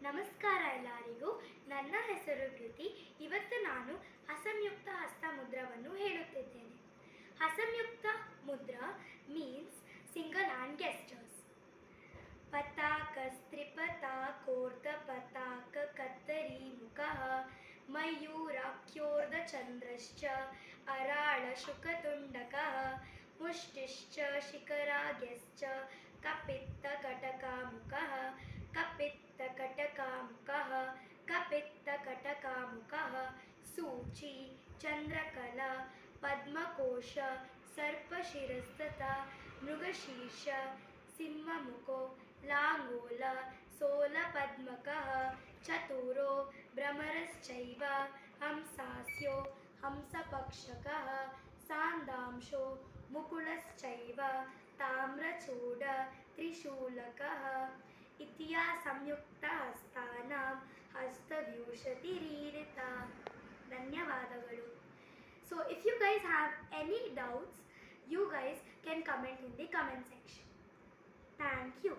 ನಮಸ್ಕಾರ ಎಲ್ಲರಿಗೂ. ನನ್ನ ಹೆಸರು ಕೃತಿ. ಇವತ್ತು ನಾನು ಅಸಂಯುಕ್ತ ಹಸ್ತಮುದ್ರವನ್ನು ಹೇಳುತ್ತಿದ್ದೇನೆ. ಅಸಂಯುಕ್ತ ಮುದ್ರ ಮೀನ್ಸ್ ಸಿಂಗಲ್ ಹ್ಯಾಂಡ್ ಗೆಸ್ಟರ್ಸ್. ಪತಾಕಸ್ತ್ರಿಪತಾಕೋರ್ಧಪತಾಕ ಕತ್ತರಿ ಮುಖಃ ಮಯೂರಾಖ್ಯೋರ್ಧಚಂದ್ರಶ್ಚ ಅರಾಳ ಶುಕತುಂಡಕಃ ಮುಷ್ಟಿಶ್ಚ ಶಿಖರಾಗ್ಯಶ್ಚ ಕಪಿತ್ತಕಟಕಾಮುಖಃ ಕಪಿತ್ತಕಟಕಾಮುಖಃ ಕಪಿತ್ತಕಟಕಾಮುಖಃ ಸೂಚಿ ಚಂದ್ರಕಲಾ ಪದ್ಮಕೋಶ ಸರ್ಪಶಿರಸ್ತಥಾ ಮೃಗಶೀರ್ಷ ಸಿಂಹಮುಖೋ ಲಾಂಗೋಲ ಸೋಲಪದ್ಮಕಃ ಚತುರೋ ಭ್ರಮರಶ್ಚೈವ ಹಂಸಾಸ್ಯೋ ಹಂಸಪಕ್ಷಕಃ ಸಾಂದಾಂಶೋ ಮುಕುಳಶ್ಚೈವ ತಾಮ್ರಚೂಡ ತ್ರಿಶೂಲಕಃ ಇತಿಯಾ ಸಂಯುಕ್ತ ಹಸ್ತಾನಾಂ ಹಸ್ತವ್ಯೂಹತಿರೀರಿತ. ಧನ್ಯವಾದಗಳು. So if you guys have any doubts, you guys can comment in the comment section. Thank you.